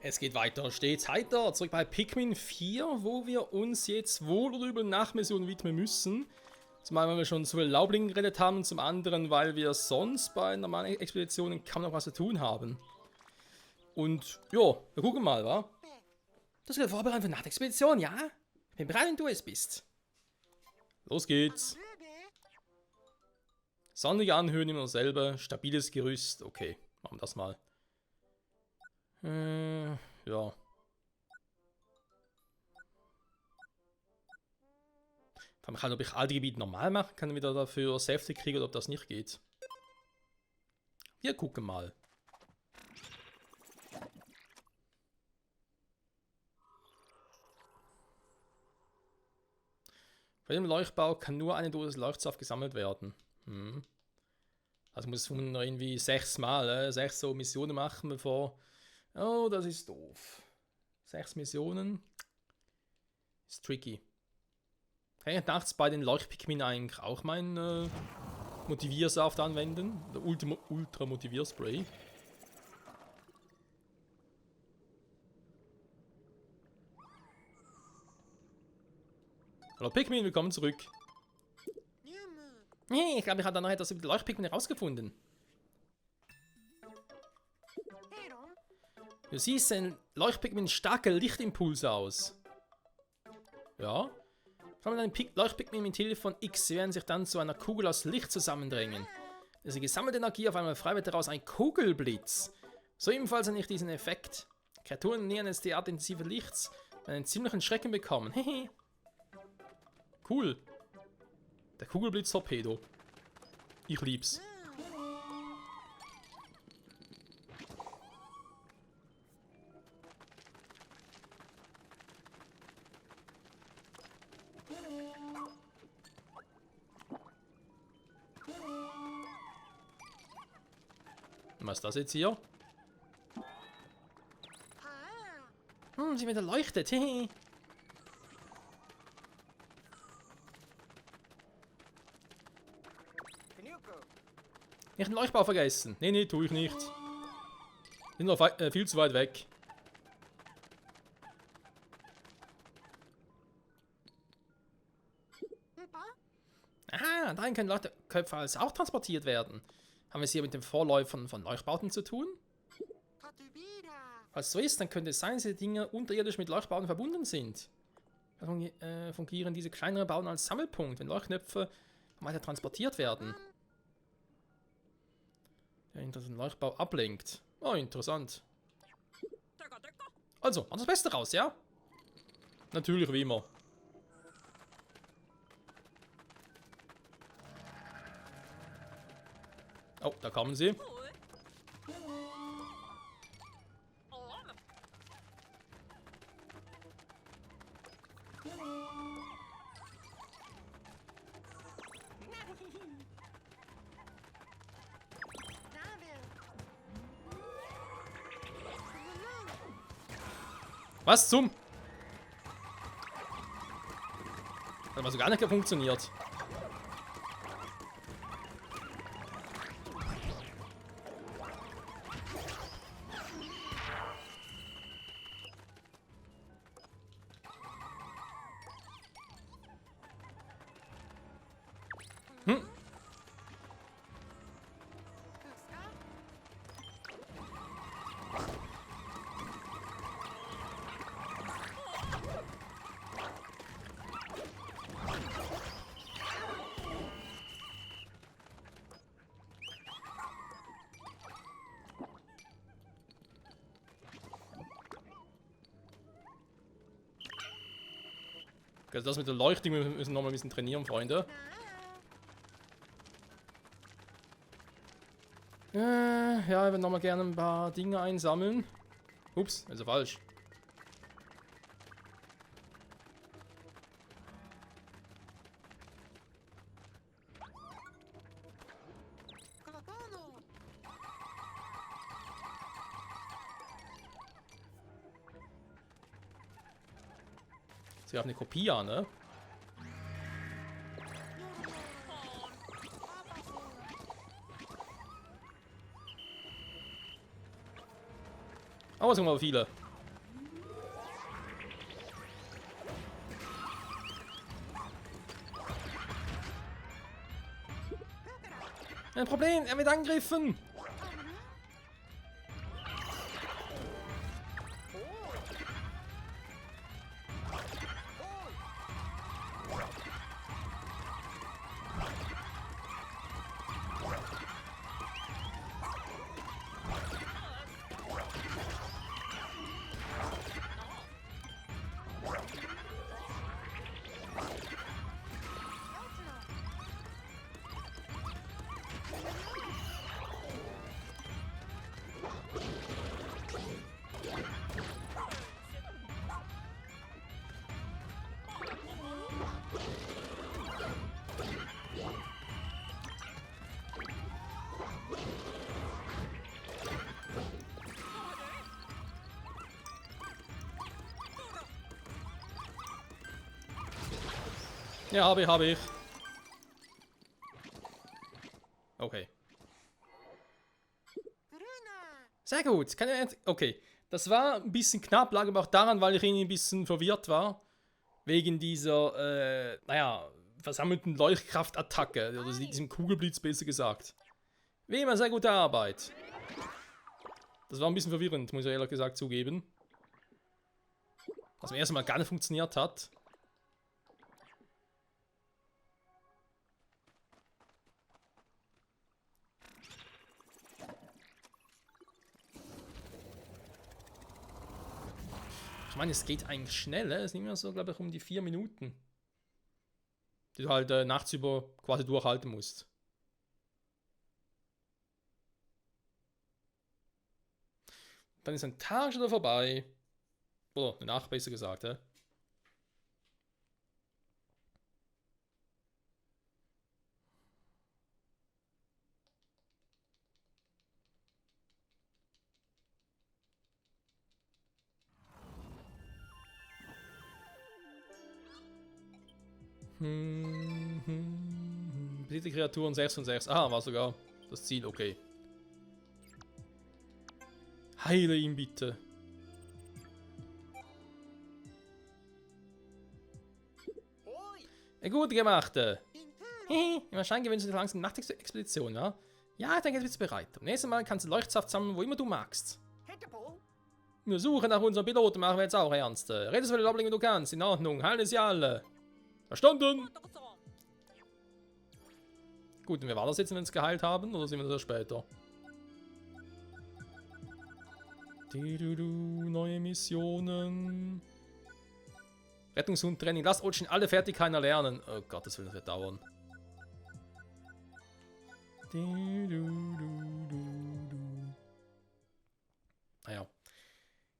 Es geht weiter, stets heiter, zurück bei Pikmin 4, wo wir uns jetzt wohl oder übel Nachmissionen widmen müssen. Zum einen, weil wir schon zu viel Laubling geredet haben, und zum anderen, weil wir sonst bei normalen Expeditionen kaum noch was zu tun haben. Und, ja, wir gucken mal, wa? Das ist vorbereitet für Nachtexpedition, ja? Ich bin bereit, wenn du es bist. Los geht's. Sonnige Anhöhen immer dasselbe, stabiles Gerüst, okay, machen wir das mal. Ja. Frag mich halt, ob ich alte Gebiete normal machen kann, wieder dafür Safety kriege oder ob das nicht geht. Wir gucken mal. Bei dem Leuchtbau kann nur eine Dose Leuchtsaft gesammelt werden. Also muss man irgendwie 6 Mal, 6 so Missionen machen, bevor... Oh, das ist doof. 6 Missionen. Ist tricky. Kann ich nachts bei den Leuchtpikmin eigentlich auch meinen Motiviersaft anwenden? Der Ultra Motivierspray. Hallo Pikmin, willkommen zurück. Nee, ich glaube, ich habe da noch etwas über die Leuchtpikmin herausgefunden. Du siehst ein Leuchtpigment starke Lichtimpulse aus. Ja. Sammle ein Leuchtpigment mit Hilfe von X. Sie werden sich dann zu einer Kugel aus Licht zusammendrängen. Diese gesammelte Energie auf einmal frei wird daraus ein Kugelblitz. So ebenfalls habe ich diesen Effekt. Kreaturen nähern des derart intensiven Lichts einen ziemlichen Schrecken bekommen. Hehe. Cool. Der Kugelblitz-Torpedo. Ich lieb's. Was ist das jetzt hier? Sie wieder leuchtet. Hehe. Ich den Leuchtbau vergessen. Nee, tue ich nicht. Bin noch viel zu weit weg. Aha, dahin können Leuchtköpfe also auch transportiert werden. Haben wir es hier mit den Vorläufern von Leuchtbauten zu tun? Falls so ist, dann könnte es sein, dass diese Dinge unterirdisch mit Leuchtbauten verbunden sind. Fungieren diese kleineren Bauten als Sammelpunkt, wenn Leuchtknöpfe weiter transportiert werden. Der hinter den Leuchtbau ablenkt. Oh, interessant. Also, mach das Beste raus, ja? Natürlich, wie immer. Oh, da kamen sie. Was zum? Hat also gar nicht funktioniert. Also das mit der Leuchtung, wir müssen nochmal ein bisschen trainieren, Freunde. Ja, ich würde nochmal gerne ein paar Dinge einsammeln. Ups, also falsch. Sie haben eine Kopie an, ne? Aber es sind aber viele. Ein Problem, er wird angegriffen. Ja, habe ich. Okay. Sehr gut. Okay. Das war ein bisschen knapp, lag aber auch daran, weil ich irgendwie ein bisschen verwirrt war. Wegen dieser, naja, versammelten Leuchtkraftattacke. Oder diesem Kugelblitz, besser gesagt. Wie immer, sehr gute Arbeit. Das war ein bisschen verwirrend, muss ich ehrlich gesagt zugeben. Was beim ersten Mal gar nicht funktioniert hat. Ich meine, es geht eigentlich schnell, es sind immer so, glaube ich, um die 4 Minuten. Die du halt nachts über quasi durchhalten musst. Dann ist ein Tag schon vorbei. Oder eine Nacht, besser gesagt, ja. Besiegte Kreaturen 6 von 6. Ah, war sogar das Ziel, okay. Heile ihn bitte. Gut gemacht. Wahrscheinlich gewinnst du die langsam Nachtexpedition, ja? Ja, ich denke, jetzt bist du bereit. Am nächsten Mal kannst du Leuchtsaft sammeln, wo immer du magst. Wir suchen nach unserem Piloten, machen wir jetzt auch ernst. Redest du mit den Loblingen, du kannst. In Ordnung, halte sie alle. Verstanden? Gut, und wir war das jetzt, wenn wir uns geheilt haben, oder sind wir das später? Neue Missionen. Rettungshund-Training. Lasst Otschen alle Fertigkeiten erlernen. Oh Gott, das wird dauern. Naja.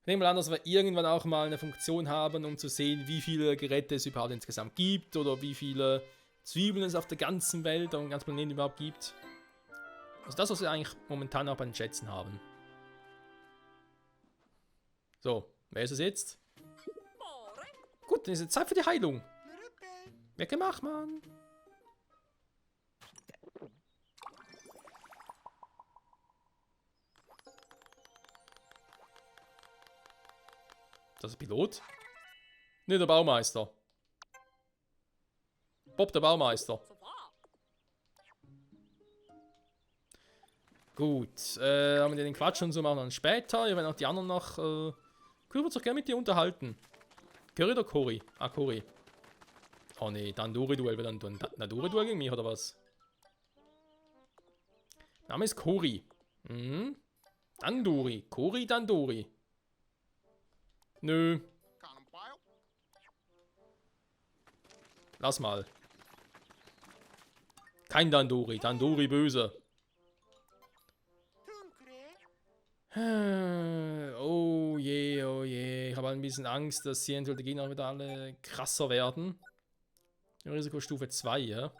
Ich nehme mal an, dass wir irgendwann auch mal eine Funktion haben, um zu sehen, wie viele Geräte es überhaupt insgesamt gibt oder wie viele Zwiebeln es auf der ganzen Welt und ganz Planeten überhaupt gibt. Also das, was wir eigentlich momentan auch bei den Schätzen haben. So, wer ist es jetzt? Gut, dann ist es Zeit für die Heilung. Wer gemacht, Mann? Das ist der Pilot? Ne, der Baumeister. Bob, der Baumeister. Gut, haben wir den Quatsch und so machen wir dann später. Wir werden auch die anderen noch. Können wir uns doch gerne mit dir unterhalten. Curry oder Cory? Ah, Cory. Oh ne, Danduri-Duell. Wird dann ein Danduri-Duell gegen mich oder was? Name ist Cory. Mhm. Danduri. Cory Danduri. Nö. Lass mal. Kein Danduri. Danduri böse. Oh je, oh je. Ich habe ein bisschen Angst, dass hier die Gegner wieder alle krasser werden. Risikostufe 2, ja.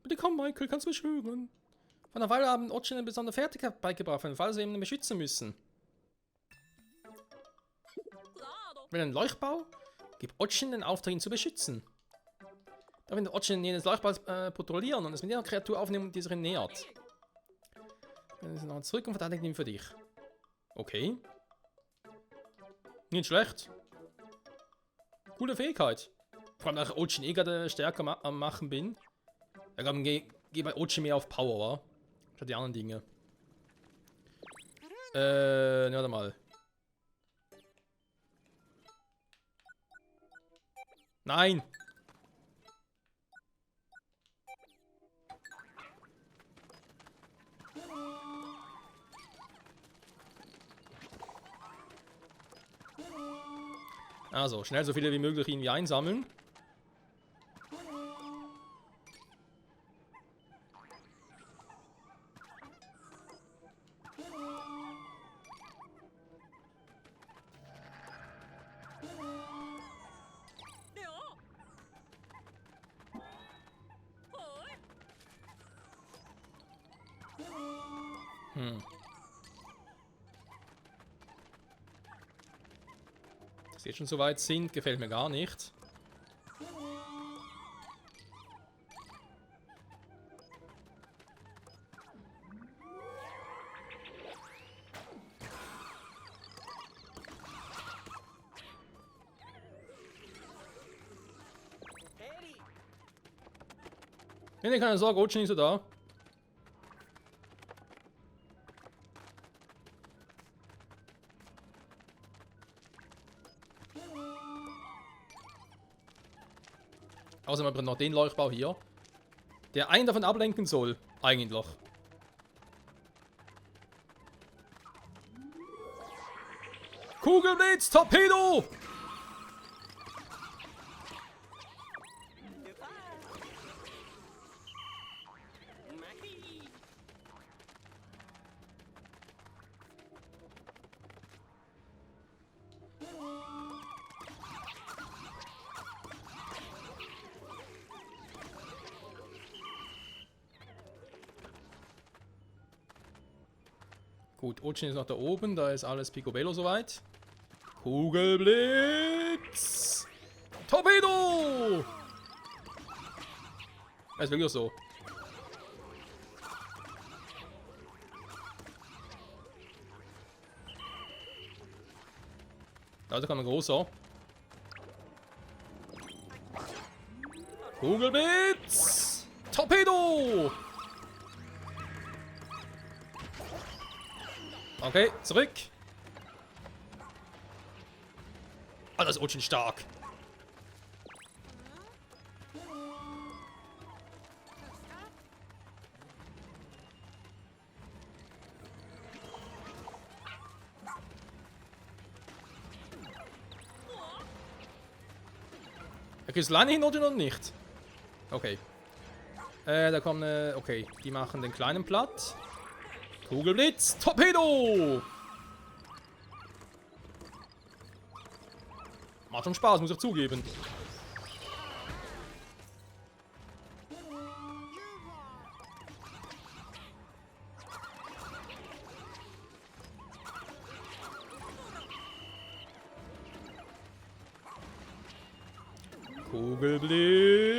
Bitte komm, Michael, kannst du mich hören? Vor einer Weile haben Otschen eine besondere Fertigkeit beigebracht, für den Fall sie jemanden beschützen müssen. Wenn ein Leuchtbau, gib Otschen den Auftrag, ihn zu beschützen. Da wird Otschen jenes Leuchtbaus patrouillieren und es mit ihrer Kreatur aufnehmen, die sich ihm nähert. Dann ist er noch zurück und verteidigt ihn für dich. Okay. Nicht schlecht. Coole Fähigkeit. Vor allem, da ich Otschen eh gerade stärker am Machen bin. Ich glaube, geh bei Otschen mehr auf Power, wa? Statt die anderen Dinge. Warte mal. Nein! Also, schnell so viele wie möglich irgendwie einsammeln. Dass sie jetzt schon so weit sind, gefällt mir gar nicht. Nee, keine Sorge, Otschen ist so da. Außerdem haben wir noch den Leuchtbau hier, der einen davon ablenken soll, eigentlich. Kugelblitz, Torpedo! Gut, Otschen ist noch da oben, da ist alles Picobello soweit. Kugelblitz! Torpedo! Das ist wirklich so. Da kommt ein großer. Kugelblitz! Torpedo! Okay, zurück. Ah, das ist Otschen stark. Okay, ist Line hin oder noch nicht? Okay. Da kommen, okay, die machen den kleinen platt. Kugelblitz, Torpedo! Macht schon Spaß, muss ich zugeben. Kugelblitz,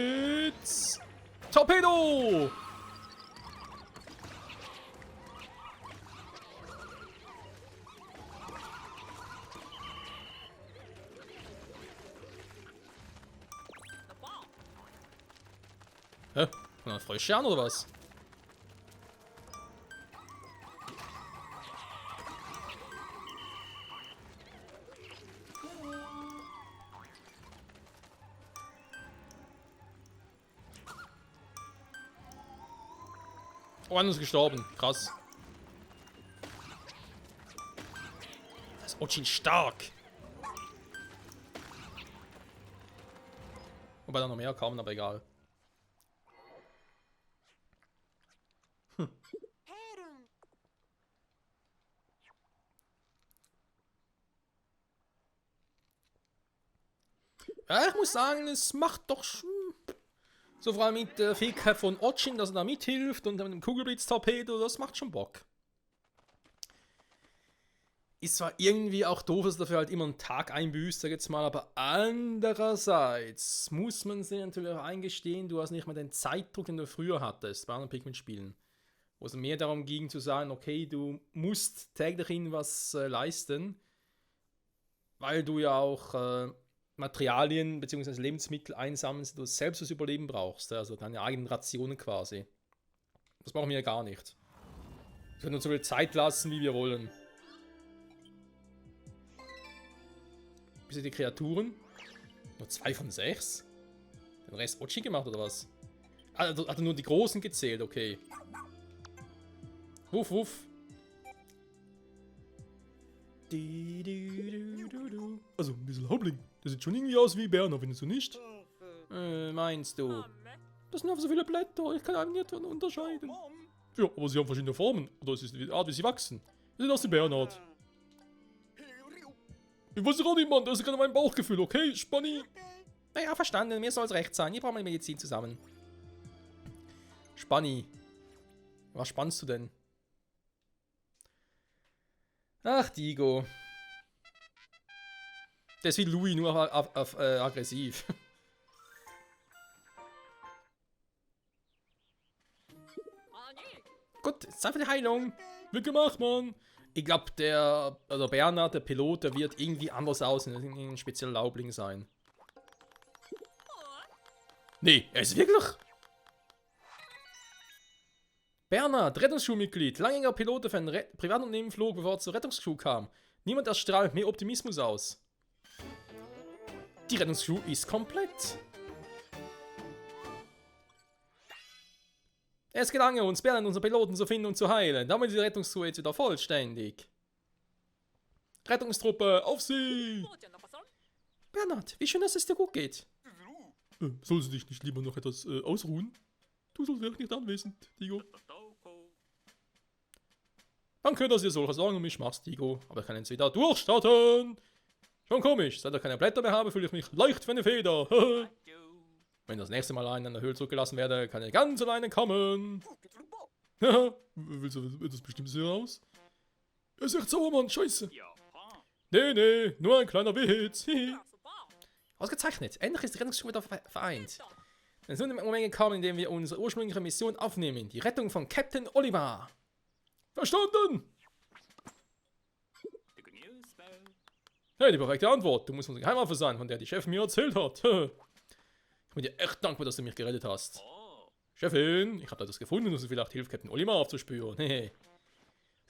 Torpedo! Hä? Na, Frösche an oder was? Oh, einer ist gestorben. Krass. Das ist Otschen stark. Wobei da noch mehr kamen, aber egal. Ja, ich muss sagen, es macht doch schon So vor allem mit der Fähigkeit von Ochin, dass er da mithilft und mit dem Kugelblitz-Torpedo, das macht schon Bock. Ist zwar irgendwie auch doof, dass er dafür halt immer einen Tag einbüßt, sag jetzt mal, aber andererseits muss man sich natürlich auch eingestehen, du hast nicht mehr den Zeitdruck, den du früher hattest bei anderen Pikmin-Spielen. Wo es mehr darum ging zu sagen, okay, du musst täglich was leisten, weil du ja auch Materialien bzw. Lebensmittel einsammelst, die du selbst fürs Überleben brauchst, also deine eigenen Rationen quasi. Das brauchen wir ja gar nicht. Wir können uns so viel Zeit lassen, wie wir wollen. Bis die Kreaturen? Nur 2 von 6? Den Rest Ochi gemacht oder was? Also hat er nur die Großen gezählt, okay. Wuff, wuff. Also, dieser Hauptling, der sieht schon irgendwie aus wie Berner, findest du nicht? Meinst du? Das sind einfach so viele Blätter, ich kann einen nicht unterscheiden. Ja, aber sie haben verschiedene Formen, oder es ist die Art, wie sie wachsen. Sie sehen aus wie Bernhard. Ich weiß auch nicht, Mann, das ist gerade mein Bauchgefühl, okay, Spanni? Naja, verstanden, mir soll es recht sein, hier brauchen wir die Medizin zusammen. Spanni, was spannst du denn? Ach, Digo. Der ist wie Louis, nur aggressiv. Gut, Zeit für die Heilung. Wird gemacht, Mann. Ich glaube, also Bernhard, der Pilot, der wird irgendwie anders aussehen. Ein spezieller Laubling sein. Nee, er ist wirklich. Bernhard, Rettungsschulmitglied, langjähriger Pilot für ein Privatunternehmen flog, bevor er zur Rettungsschule kam. Niemand erstrahlt mehr Optimismus aus. Die Rettungsschule ist komplett. Es gelang uns, Bernhard, unseren Piloten zu finden und zu heilen. Damit ist die Rettungsschule jetzt wieder vollständig. Rettungstruppe, auf sie! Bernhard, wie schön, dass es dir gut geht. Sollst du dich nicht lieber noch etwas ausruhen? Du sollst wirklich nicht anwesend, Digo. Danke, dass ihr solche Sorgen um mich machst, Digo. Aber ich kann jetzt wieder durchstarten. Schon komisch, seit ich keine Blätter mehr habe, fühle ich mich leicht wie eine Feder. Wenn das nächste Mal allein an der Höhle zurückgelassen werde, kann ich ganz alleine kommen. Willst du etwas Bestimmtes heraus? Er ist echt sauer, Mann, scheiße. Nee, nur ein kleiner Witz. Ausgezeichnet, endlich ist die Rettungsschule wieder vereint. Es ist nun der Moment gekommen, in dem wir unsere ursprüngliche Mission aufnehmen. Die Rettung von Captain Oliver. Verstanden! Hey, die perfekte Antwort. Du musst unsere Geheimwaffe sein, von der die Chefin mir erzählt hat. Ich bin dir echt dankbar, dass du mich gerettet hast. Chefin, ich habe da etwas gefunden, und vielleicht hilft Captain Oliver aufzuspüren. Sieh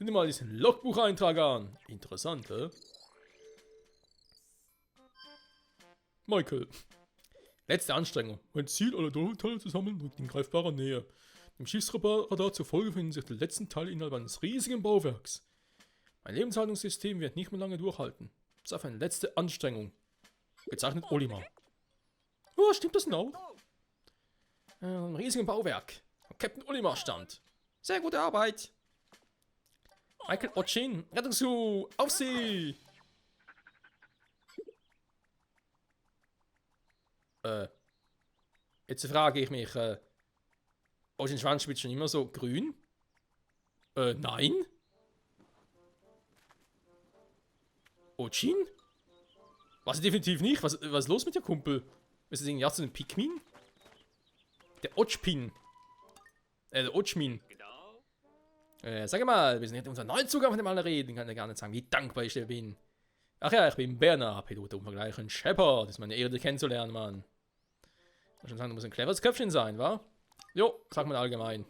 dir mal diesen Logbucheintrag an. Interessant, hä? Michael. Letzte Anstrengung. Mein Ziel, alle Teile zu sammeln, rückt in greifbarer Nähe. Dem Schiffsradar zufolge finden sich die letzten Teile innerhalb eines riesigen Bauwerks. Mein Lebenshaltungssystem wird nicht mehr lange durchhalten. Das ist auf eine letzte Anstrengung. Gezeichnet Olimar. Oh, stimmt das noch? Ein riesiges Bauwerk. Captain Olimar stand. Sehr gute Arbeit. Michael Ochin, Rettungssuch, auf sie! Jetzt frage ich mich, Ochin Schwanzspitz schon immer so grün? Nein? Ochin? Was definitiv nicht? Was ist los mit dir, Kumpel? Ist das irgendwie so ein Pikmin? Der Ochpin. Der Ochmin. Sag mal, wir sind nicht unser neuen Zugang von dem alle reden. Kann ja gar nicht sagen, wie dankbar ich dir bin. Ach ja, ich bin Berner, Pilot im Vergleich ein Shepard. Das ist meine Ehre, dich kennenzulernen, Mann. Ich muss schon sagen, du musst ein cleveres Köpfchen sein, wa? Jo, sag mal allgemein.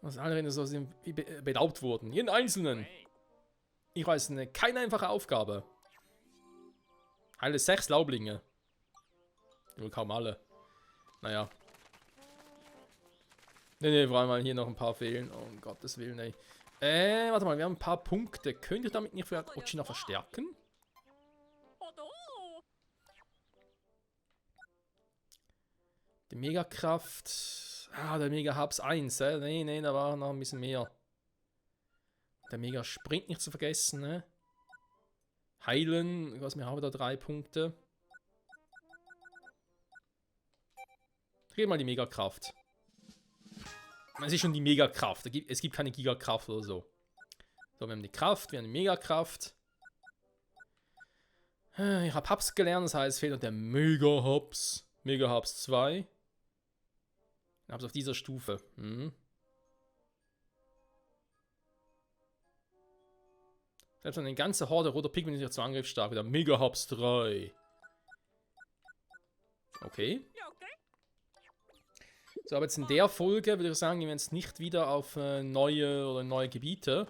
Was alle reden, so sind wie beraubt wurden. Jeden Einzelnen. Ich weiß, keine einfache Aufgabe. Heile 6 Laublinge. Wohl kaum alle. Naja. Nee, vor allem mal hier noch ein paar fehlen. Oh, um Gottes Willen, ey. Warte mal, wir haben ein paar Punkte. Könnt ihr damit nicht vielleicht Ochina verstärken? Die Megakraft. Ah, der Mega Hubs 1, Nee, da war noch ein bisschen mehr. Der Mega Sprint nicht zu vergessen, ne? Heilen, was wir haben da 3 Punkte. Dreh mal die Megakraft. Es ist schon die Megakraft. Es gibt keine Gigakraft oder so. So, wir haben die Kraft, wir haben die Megakraft. Ich habe Hubs gelernt, das heißt, es fehlt noch der Mega-Hubs. Mega-Hubs 2. Ich habe es auf dieser Stufe. Selbst eine ganze Horde roter Pigment ist ja zum Angriff stark. Wieder Mega-Hubs 3. Okay. So, aber jetzt in der Folge würde ich sagen, gehen wir jetzt nicht wieder auf neue Gebiete.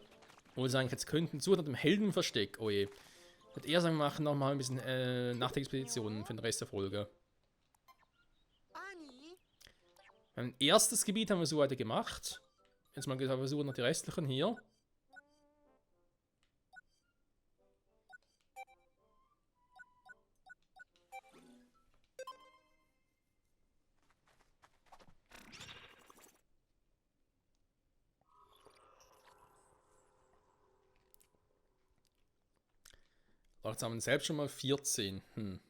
Wo wir sagen, jetzt könnten zu dem Heldenversteck. Oh je. Ich würde eher sagen, wir machen nochmal ein bisschen Nachtexpeditionen für den Rest der Folge. Ein erstes Gebiet haben wir so weiter gemacht. Jetzt mal versuchen noch die restlichen hier. Jetzt haben wir selbst schon mal 14.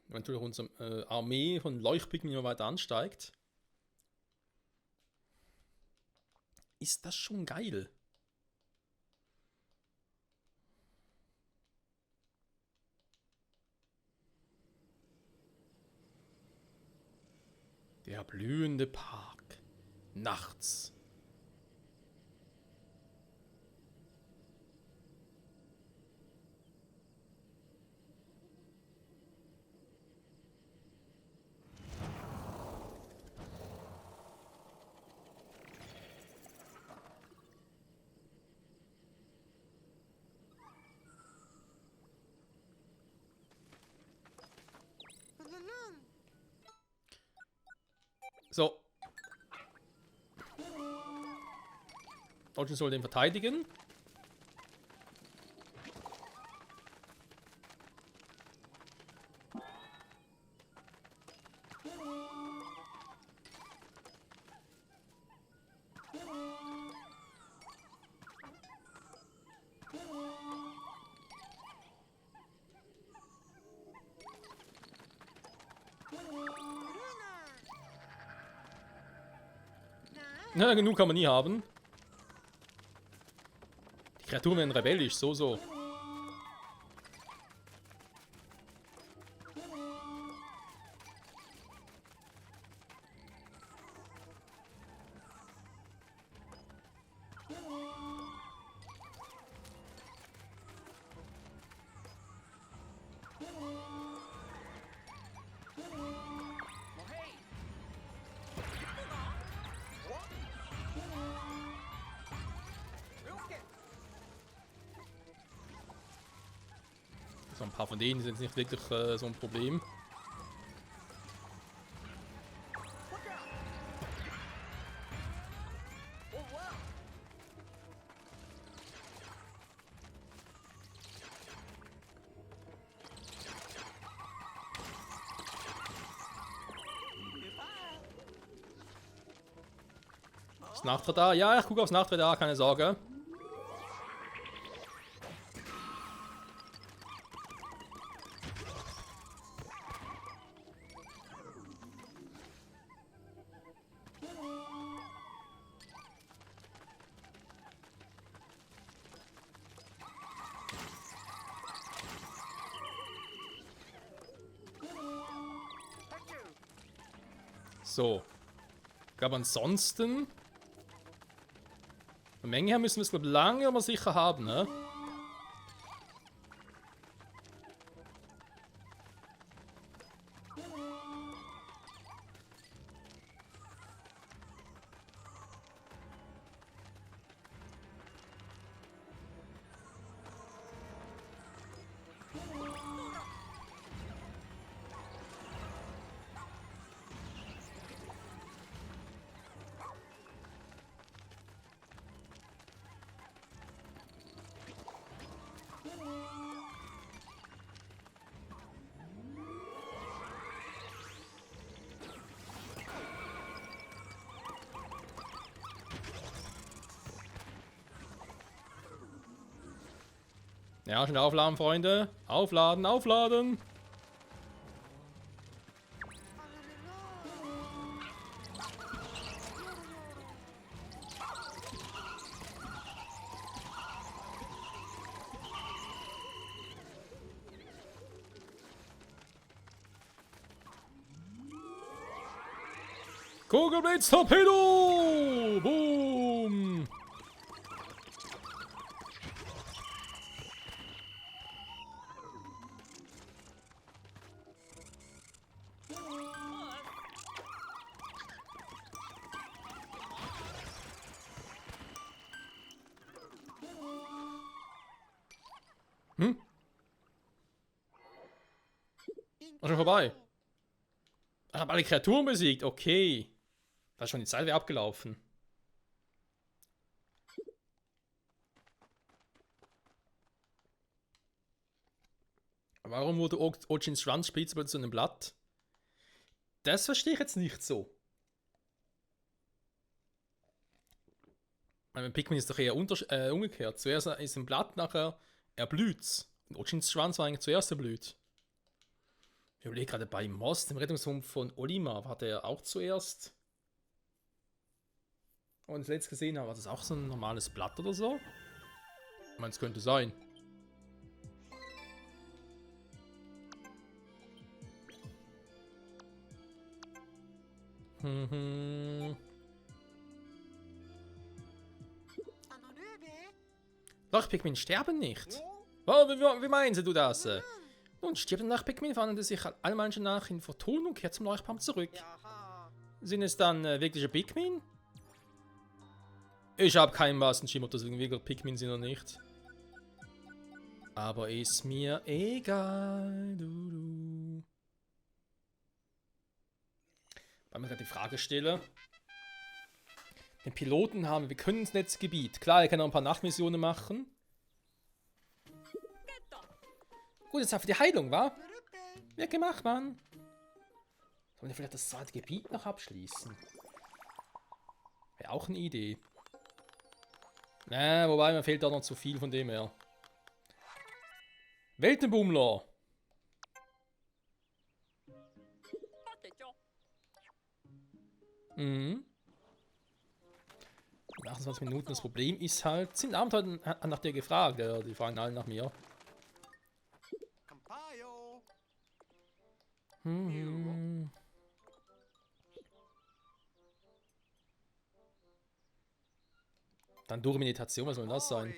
Eventuell unsere Armee von Leuchtpigmen immer weiter ansteigt. Ist das schon geil? Der blühende Park. Nachts. So. Deutschland soll den verteidigen. Na, genug kann man nie haben. Die Kreaturen werden rebellisch, so. So ein paar von denen sind jetzt nicht wirklich so ein Problem. Ist Nachtradar? Ja, ich gucke aufs Nachtradar, keine Sorge. So. Ich glaube ansonsten... Von Menge her müssen wir es glaube lange aber sicher haben, ne? Ja, schnell aufladen, Freunde. Aufladen, aufladen. Kugelblitz, Torpedo! Boom! Hm? War schon vorbei. Ich habe alle Kreaturen besiegt, okay. Da ist schon die Zeit wieder abgelaufen. Warum wurde Ojins Schwanzspitze zu einem Blatt? Das verstehe ich jetzt nicht so. Mein Pikmin ist doch eher umgekehrt. Zuerst ist ein Blatt, nachher erblüht. Und Ojins Schwanz war eigentlich zuerst erblüht. Ich überlege gerade bei Moss, dem Rettungsrumpf von Olimar, war der auch zuerst. Und das letzte gesehen habe, war das auch so ein normales Blatt oder so? Ich meine, es könnte sein. Leuchtpigmin sterben nicht. Oh, wie meinen Sie das? Nun stirbt nach Pikmin, wanderte sich alle Menschen nach in Verton und kehrt zum Leuchtbaum zurück. Sind es dann wirkliche Pikmin? Ich habe keinen wahren Schimmer, ob das wirklich Pikmin sind oder nicht. Aber ist mir egal. Weil wir gerade die Frage stellen. Den Piloten haben wir können ins Netzgebiet. Klar, er kann auch ein paar Nachtmissionen machen. Gut, jetzt für die Heilung, wa? Wird gemacht, Mann. Sollen wir vielleicht das zweite Gebiet noch abschließen? Wäre auch eine Idee. Wobei, mir fehlt da noch zu viel von dem her. Weltenbummler. Mhm. 28 Minuten, das Problem ist halt, sind Abenteuer hat nach dir gefragt, die fragen alle nach mir. Dann durch Meditation, was soll das sein?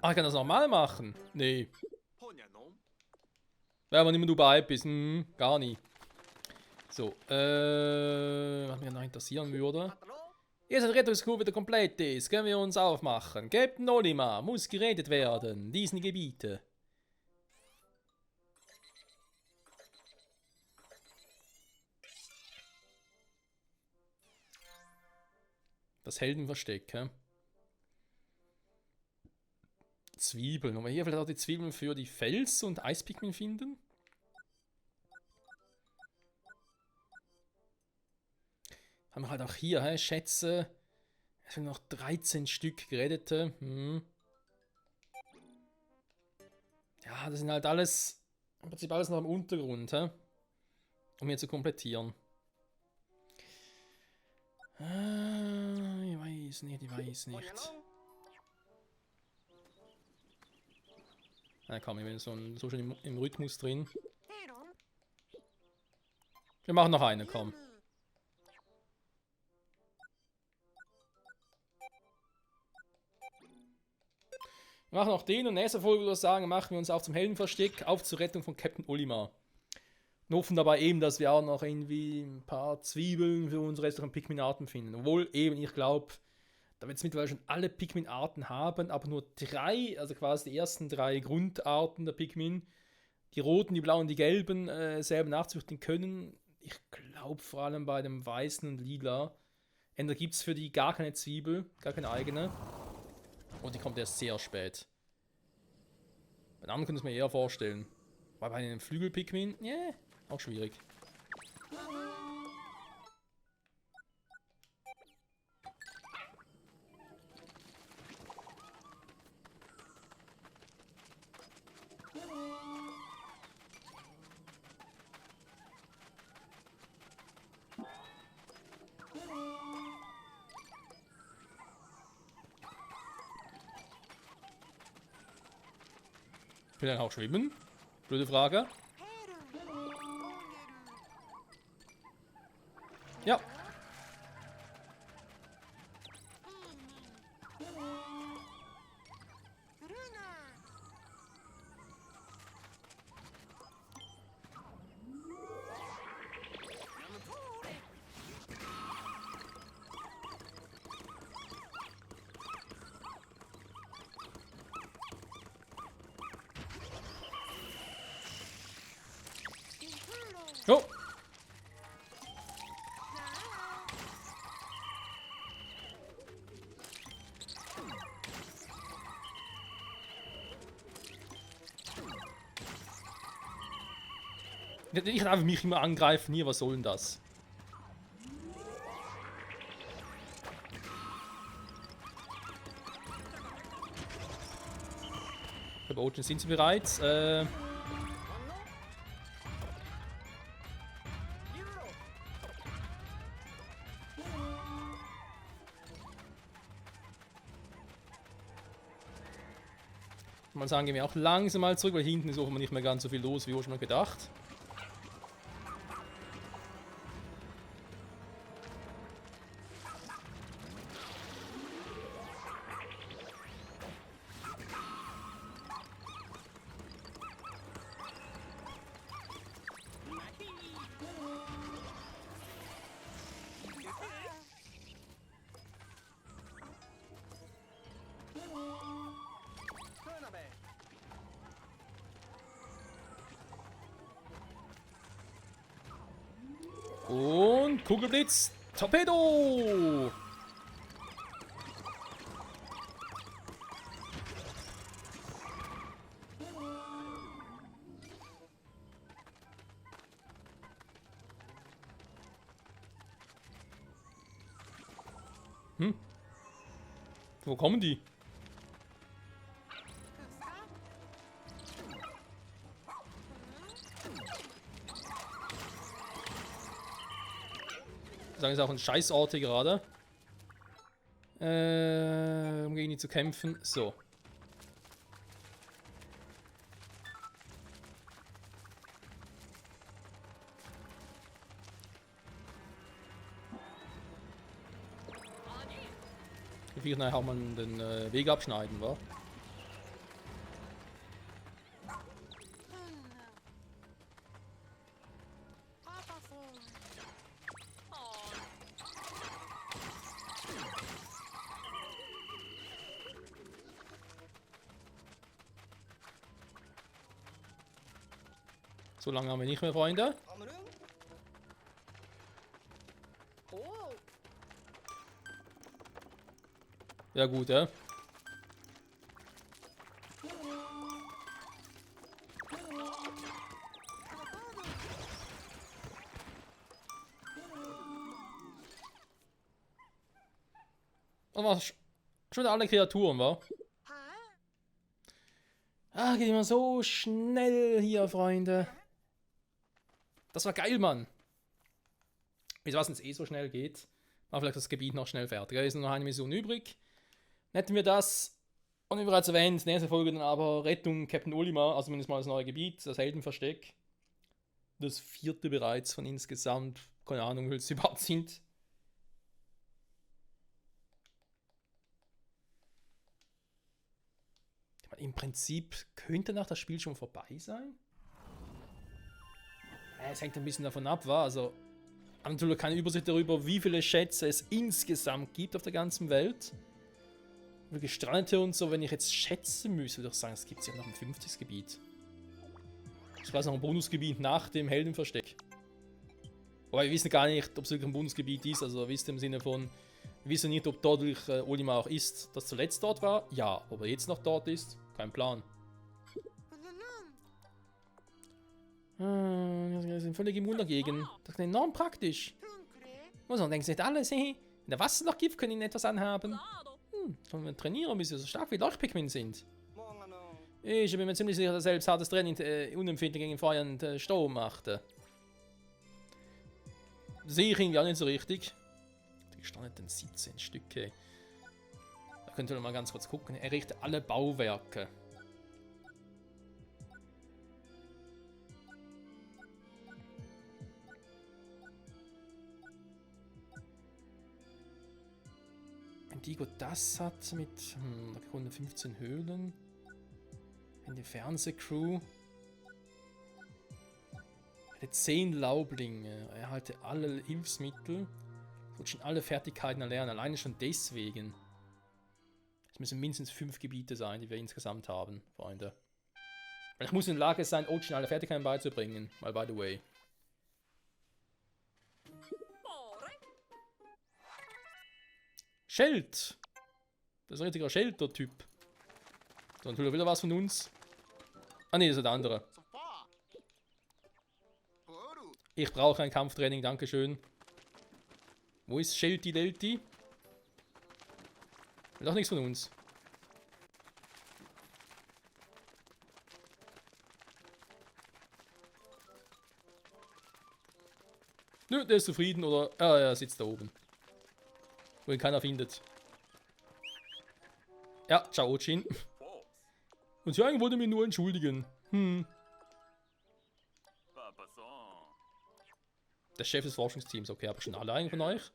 Ach, ich kann das nochmal machen? Nee. Wenn man immer du bei bist, gar nie. So, was mich noch interessieren würde. Ihr seid Rettungscrew wieder komplett ist, können wir uns aufmachen. Captain Olimar muss geredet werden, diesen Gebiete. Das Heldenversteck, hä? Zwiebeln. Wollen wir hier vielleicht auch die Zwiebeln für die Fels- und Eispigmen finden? Haben wir halt auch hier, hä? Schätze. Es sind noch 13 Stück gerettete. Ja, das sind halt alles, im Prinzip alles noch im Untergrund, hä? Um hier zu komplettieren. Ich weiß nicht, Na komm, ich bin so schon im Rhythmus drin. Wir machen noch eine, komm. Wir machen noch den und nächste Folge würde ich sagen, machen wir uns auf zum Heldenversteck, auf zur Rettung von Captain Olimar. Und hoffen dabei eben, dass wir auch noch irgendwie ein paar Zwiebeln für unsere restlichen Pikmin-Arten finden. Obwohl eben, ich glaube, da wir jetzt mittlerweile schon alle Pikmin-Arten haben, aber nur 3, also quasi die ersten 3 Grundarten der Pikmin, die roten, die blauen, die gelben, selber nachzüchten können. Ich glaube vor allem bei dem weißen und lila. Da gibt es für die gar keine Zwiebel, gar keine eigene. Und die kommt erst sehr spät. Bei den anderen könnte ich mir eher vorstellen. Weil bei den Flügel-Pikmin, auch schwierig. wir dann auch schwimmen? Blöde Frage. Ja. Oh. Ich darf mich immer angreifen hier, was soll denn das? Verboten sind sie bereits. Mal sagen, gehen wir auch langsam mal zurück, weil hinten ist offenbar nicht mehr ganz so viel los, wie ursprünglich gedacht. Und Kugelblitz, Torpedo! Wo kommen die? Sagen ist auch ein Scheißort hier gerade. Um gegen die zu kämpfen. So. Ich will nachher auch mal den Weg abschneiden, wa? So lange haben wir nicht mehr, Freunde. Ja gut, ja. Und was? Schon wieder alle Kreaturen, wa? Ah, geht immer so schnell hier, Freunde. Das war geil, Mann. Wieso was es eh so schnell geht? Mal vielleicht das Gebiet noch schnell fertig. Da ist noch eine Mission übrig. Hätten wir das, und wie bereits erwähnt, nächste Folge dann aber Rettung Captain Olimar, also zumindest mal das neue Gebiet, das Heldenversteck. Das 4. bereits von insgesamt, keine Ahnung, wie viel es überhaupt sind. Ich meine, im Prinzip könnte nach das Spiel schon vorbei sein. Es hängt ein bisschen davon ab, war also. Ich habe natürlich keine Übersicht darüber, wie viele Schätze es insgesamt gibt auf der ganzen Welt. Wie Gestrandete und so, wenn ich jetzt schätzen müsste, würde ich sagen, es gibt ja noch ein 50. Gebiet. Ich weiß noch ein Bonusgebiet nach dem Heldenversteck. Aber wir wissen gar nicht, ob es wirklich ein Bonusgebiet ist, also wisst im Sinne von, wir wissen nicht, ob dort wirklich Olimar auch ist. Das zuletzt dort war, ja. Ob er jetzt noch dort ist, kein Plan. Wir sind völlig immun dagegen. Das ist enorm praktisch. Muss man denken, nicht alles, in der Wasserloch gibt, können ihnen etwas anhaben. Sollen wir trainieren, bis wir so stark wie Leuchtpigment sind? Ich bin mir ziemlich sicher, dass selbst hartes Training unempfindlich gegen Feuer und Strom machte. Sehe ich irgendwie auch nicht so richtig. Die gestandenen 17 Stücke. Da könnt ihr mal ganz kurz gucken. Er richtet alle Bauwerke. Indigo das hat mit 115 Höhlen. Die Fernsehcrew. Er hat 10 Laublinge. Er hatte alle Hilfsmittel. Und schon alle Fertigkeiten erlernen. Alleine schon deswegen. Es müssen mindestens 5 Gebiete sein, die wir insgesamt haben, Freunde. Weil ich muss in der Lage sein, Ocean alle Fertigkeiten beizubringen. Mal by the way. Schild! Das ist ein richtiger Shelter-Typ. So, und will er wieder was von uns? Ah ne, das ist der andere. Ich brauche ein Kampftraining, dankeschön. Wo ist Shelty Delty? Will doch nichts von uns. Nö, der ist zufrieden oder... Ah, er sitzt da oben. Wo ihn keiner findet. Ja, ciao, Ochin. Und Jürgen wollte mir nur entschuldigen. Der Chef des Forschungsteams, okay, aber schon alle einen von euch?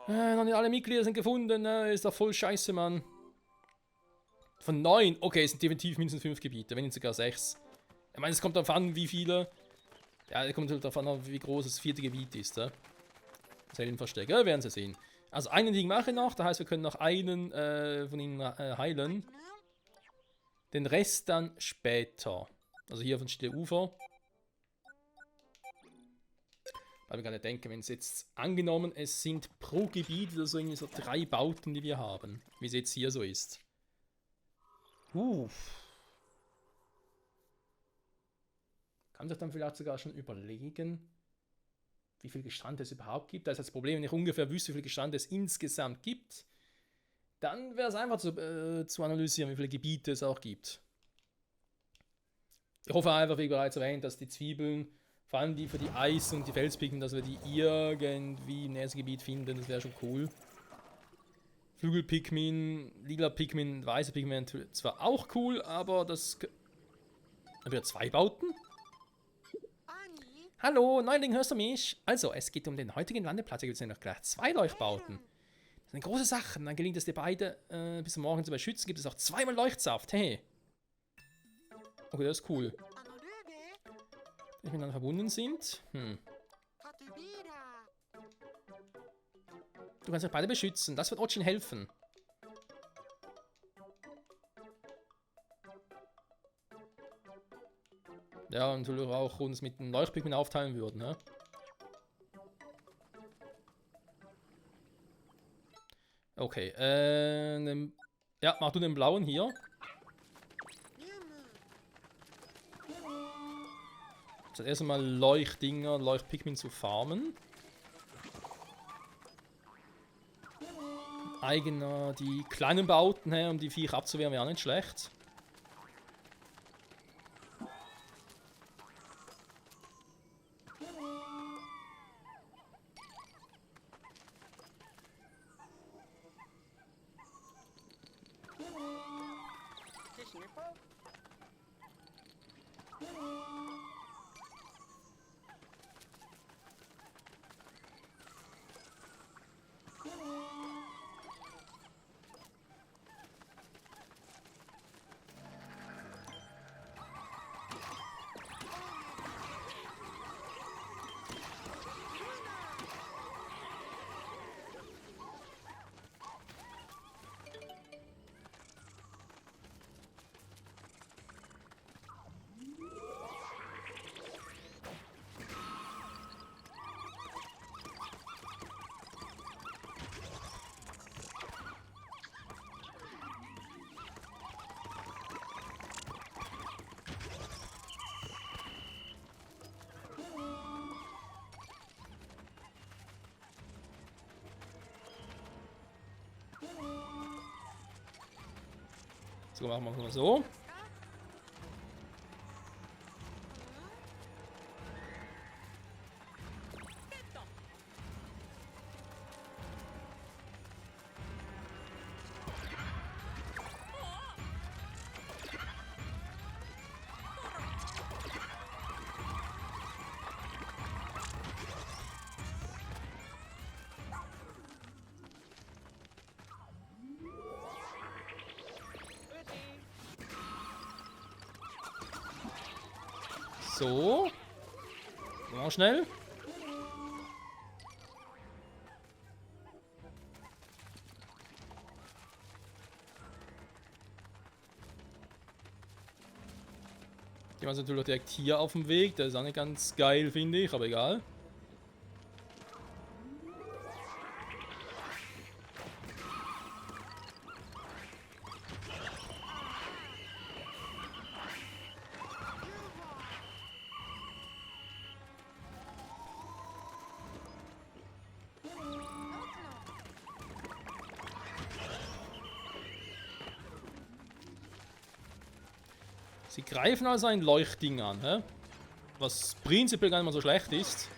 Noch nicht alle Mitglieder sind gefunden, ist doch voll scheiße, Mann. Von 9, okay, es sind definitiv mindestens 5 Gebiete, wenn nicht sogar 6. Ich meine, es kommt darauf an, wie viele. Ja, es kommt darauf an, wie groß das 4. Gebiet ist, Das Heldenversteck, ja, werden Sie sehen. Also einen Ding mache ich noch, das heißt, wir können noch einen von ihnen heilen. Den Rest dann später. Also hier auf dem Stille Ufer. Weil wir gerade denken, wenn es jetzt angenommen, es sind pro Gebiet oder so irgendwie so 3 Bauten, die wir haben. Wie es jetzt hier so ist. Kann sich dann vielleicht sogar schon überlegen, wie viel Gestand es überhaupt gibt. Das ist das Problem, wenn ich ungefähr wüsste, wie viel Gestand es insgesamt gibt, dann wäre es einfach zu analysieren, wie viele Gebiete es auch gibt. Ich hoffe einfach, wie bereits erwähnt, dass die Zwiebeln, vor allem die für die Eis- und die Felspigmen, dass wir die irgendwie im nächsten Gebiet finden, das wäre schon cool. Flügelpigmin, lila Pigmin, weiße Pigmin zwar auch cool, aber das... Haben wir 2 Bauten? Hallo, Neuling, hörst du mich? Also, es geht um den heutigen Landeplatz. Hier gibt es ja noch gleich 2 Leuchtbauten. Das ist eine große Sache. Dann gelingt es dir beide bis morgen zu beschützen. Gibt es auch 2-mal Leuchtsaft. Hey. Okay, das ist cool. Die miteinander verbunden sind. Du kannst euch beide beschützen. Das wird Ochin helfen. Ja, und wir auch uns mit einem Leuchtpigment aufteilen würden, ne? Okay, ja, mach du den blauen hier. Das erste Mal Leuchtdinger, Leuchtpigment zu farmen. Eigener die kleinen Bauten, um die Viecher abzuwehren, wäre auch nicht schlecht. So, machen wir mal so. So. Mal schnell. Die waren natürlich direkt hier auf dem Weg. Das ist auch nicht ganz geil, finde ich, aber egal. Sie greifen also ein Leuchtding an, hä? Was prinzipiell gar nicht mal so schlecht ist.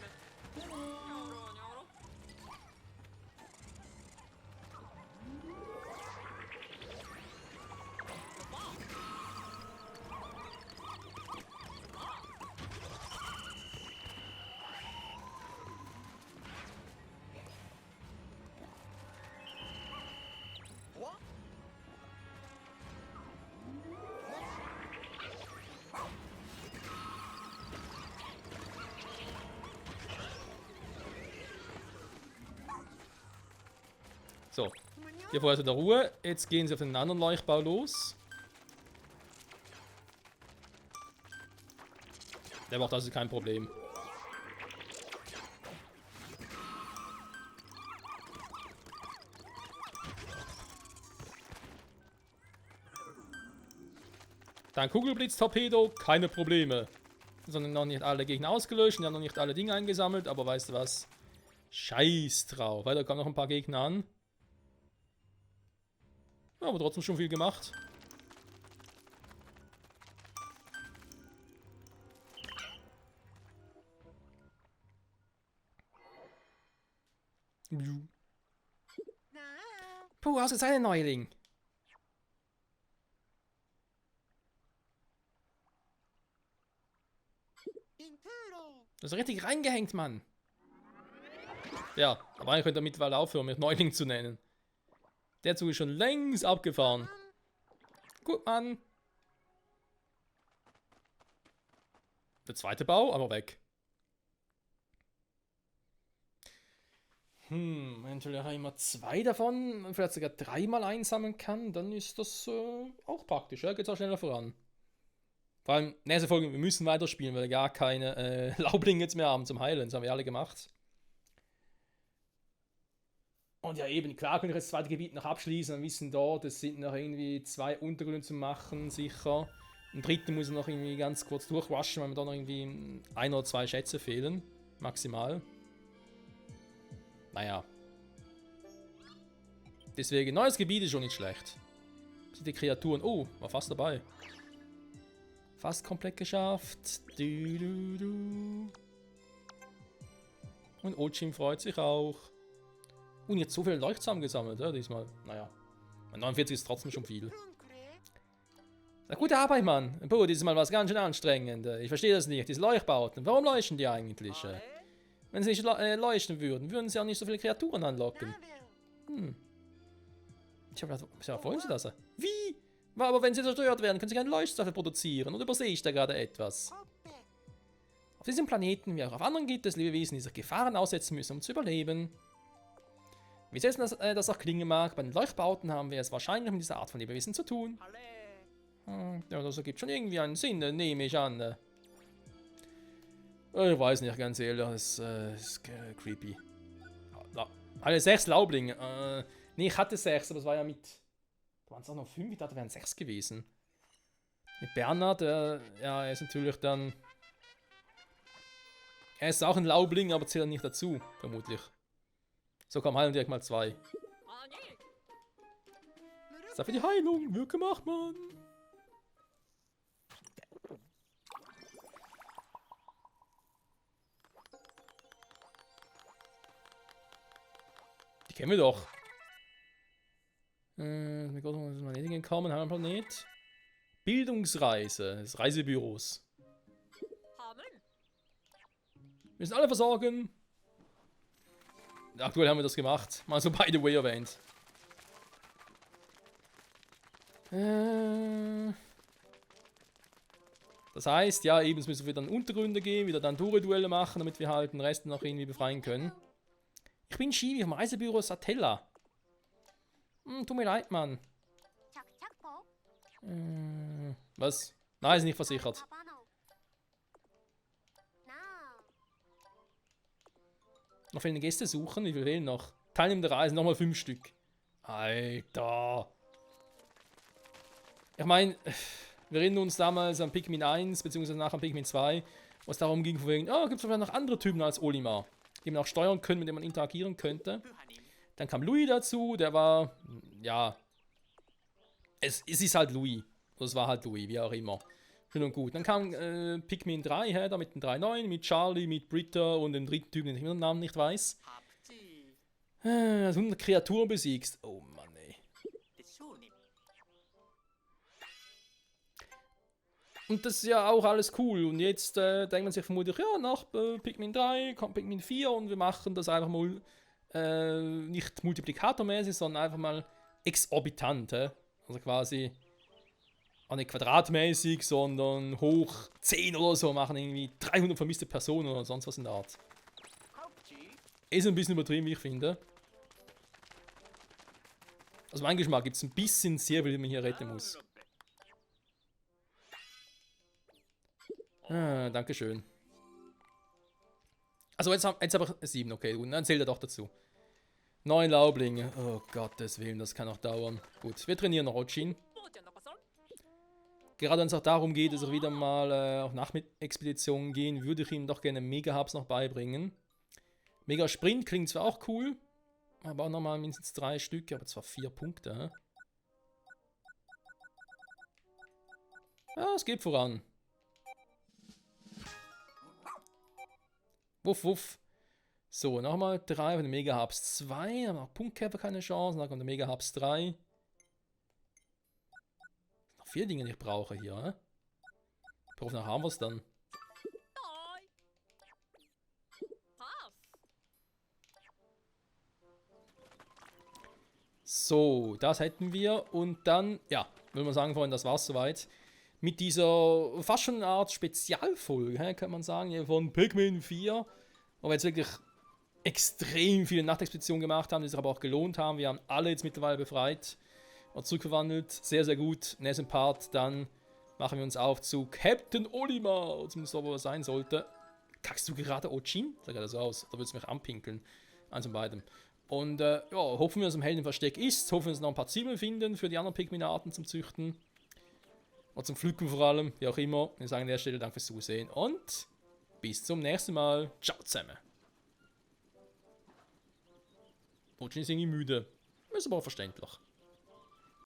So, hier vorher ist wieder Ruhe. Jetzt gehen sie auf den anderen Leuchtbau los. Der macht also kein Problem. Dann Kugelblitz-Torpedo, keine Probleme. Sondern noch nicht alle Gegner ausgelöscht, wir haben noch nicht alle Dinge eingesammelt, aber weißt du was? Scheiß drauf. Weil da kommen noch ein paar Gegner an. Ja, aber trotzdem schon viel gemacht. Puh, hast du jetzt einen Neuling? Du hast richtig reingehängt, Mann. Ja, aber eigentlich könnte er mittlerweile aufhören, mich Neuling zu nennen. Der Zug ist schon längst abgefahren. Gut, Mann. Der zweite Bau, aber weg. Wenn ich immer 2 davon, vielleicht sogar 3-mal einsammeln kann, dann ist das auch praktisch. Ja? Geht auch schneller voran. Vor allem, nächste Folge, wir müssen weiterspielen, weil wir gar keine Laublinge jetzt mehr haben zum Heilen. Das haben wir alle gemacht. Und ja eben, klar könnte ich das zweite Gebiet noch abschließen und wissen dort, es sind noch irgendwie 2 Untergründe zu machen, sicher. Im dritten muss ich noch irgendwie ganz kurz durchwaschen, weil mir da noch irgendwie 1 oder 2 Schätze fehlen. Maximal. Naja. Deswegen, neues Gebiet ist schon nicht schlecht. Die Kreaturen, oh, war fast dabei. Fast komplett geschafft. Und Ochim freut sich auch. Und jetzt so viele Leuchtsamen gesammelt, ja, diesmal. Naja. 49 ist trotzdem schon viel. Na, gute Arbeit, Mann. Puh, dieses Mal war es ganz schön anstrengend. Ich verstehe das nicht. Diese Leuchtbauten. Warum leuchten die eigentlich? Wenn sie nicht leuchten würden, würden sie auch nicht so viele Kreaturen anlocken. Ich habe gedacht, ja, wollen sie das? Wie? Aber wenn sie zerstört werden, können sie keine Leuchtstoffe produzieren. Oder übersehe ich da gerade etwas? Auf diesem Planeten, wie auch auf anderen, gibt es Lebewesen, die sich Gefahren aussetzen müssen, um zu überleben. Wie selten das auch klingen mag, bei den Leuchtbauten haben wir es wahrscheinlich mit dieser Art von Lebewesen zu tun. Ja, das ergibt schon irgendwie einen Sinn, nehme ich an. Ich weiß nicht, ganz ehrlich, das ist creepy. Alle 6 Laublinge. Nee, ich hatte 6, aber es war ja mit... Da waren es auch noch 5, ich dachte, wären 6 gewesen. Mit Bernhard, ja, er ist natürlich dann... Er ist auch ein Laubling, aber zählt nicht dazu, vermutlich. So, komm, heilen direkt mal 2. Ist dafür die Heilung. Wird gemacht, Mann. Die kennen wir doch. Mit Gott, ist mal gekommen, haben wir einen Planet. Bildungsreise des Reisebüros. Wir müssen alle versorgen. Aktuell haben wir das gemacht. Mal so by the way erwähnt. Das heißt, ja, eben, es müssen wir wieder in Untergründe gehen, wieder dann Duelle machen, damit wir halt den Rest noch irgendwie befreien können. Ich bin Shivi vom Reisebüro Satella. Tut mir leid, Mann. Was? Nein, ist nicht versichert. Noch viele Gäste suchen? Wie viel fehlen noch? Teilnehmer der Reise, nochmal 5 Stück. Alter. Ich meine, wir erinnern uns damals an Pikmin 1, beziehungsweise nachher an Pikmin 2, wo es darum ging, von wegen, gibt es vielleicht noch andere Typen als Olimar, die man auch steuern können, mit denen man interagieren könnte. Dann kam Louis dazu, der war, ja, es ist halt Louis. Oder es war halt Louis, wie auch immer. Schön und gut. Dann kam Pikmin 3, da mit den 3 Neuen, mit Charlie, mit Britta und dem dritten Typen, den ich den Namen nicht weiß. Also 100 Kreaturen besiegst. Oh Mann, ey. Und das ist ja auch alles cool. Und jetzt denkt man sich vermutlich, ja, nach Pikmin 3 kommt Pikmin 4 und wir machen das einfach mal nicht multiplikatormäßig, sondern einfach mal exorbitant. Also quasi auch nicht quadratmäßig, sondern hoch 10 oder so, machen irgendwie 300 vermisste Personen oder sonst was in der Art. Ist ein bisschen übertrieben, wie ich finde. Also mein Geschmack gibt es ein bisschen sehr viel, die man hier retten muss. Dankeschön. Also jetzt habe ich 7, okay, gut, dann zählt er doch dazu. 9 Laublinge. Oh Gottes Willen, das kann auch dauern. Gut, wir trainieren Rochin. Gerade wenn es auch darum geht, dass er wieder mal auf Nachtexpeditionen gehen, würde ich ihm doch gerne Mega-Hubs noch beibringen. Mega-Sprint klingt zwar auch cool, aber auch nochmal mindestens 3 Stück, aber zwar 4 Punkte. Ja, es geht voran. Wuff, wuff. So, nochmal 3 von den Mega-Hubs 2. Haben auch Punktkäfer keine Chance. Dann kommt der Mega-Hubs 3. Noch 4 Dinge, die ich brauche hier. Ich hoffe, nachher haben wir es dann. So, das hätten wir. Und dann, ja, würde man sagen, Freunde, das war's soweit. Mit dieser fast schon eine Art Spezialfolge, kann man sagen, von Pikmin 4. Wo wir jetzt wirklich extrem viele Nachtexpeditionen gemacht haben, die sich aber auch gelohnt haben. Wir haben alle jetzt mittlerweile befreit und zurückverwandelt. Sehr, sehr gut. Im nächsten Part dann machen wir uns auf zu Captain Olimar, zumindest so, wo er sein sollte. Kackst du gerade Ochin? Sah gerade so aus. Da würdest du mich anpinkeln. Eins von beidem. Und ja, hoffen wir, dass es im Heldenversteck ist. Hoffen wir, dass wir noch ein paar Zwiebeln finden für die anderen Pikmin-Arten zum Züchten. Und zum Pflücken vor allem, wie auch immer. Wir sagen an der Stelle Danke fürs Zusehen und bis zum nächsten Mal. Ciao zusammen. Ochin ist irgendwie müde. Ist aber auch verständlich.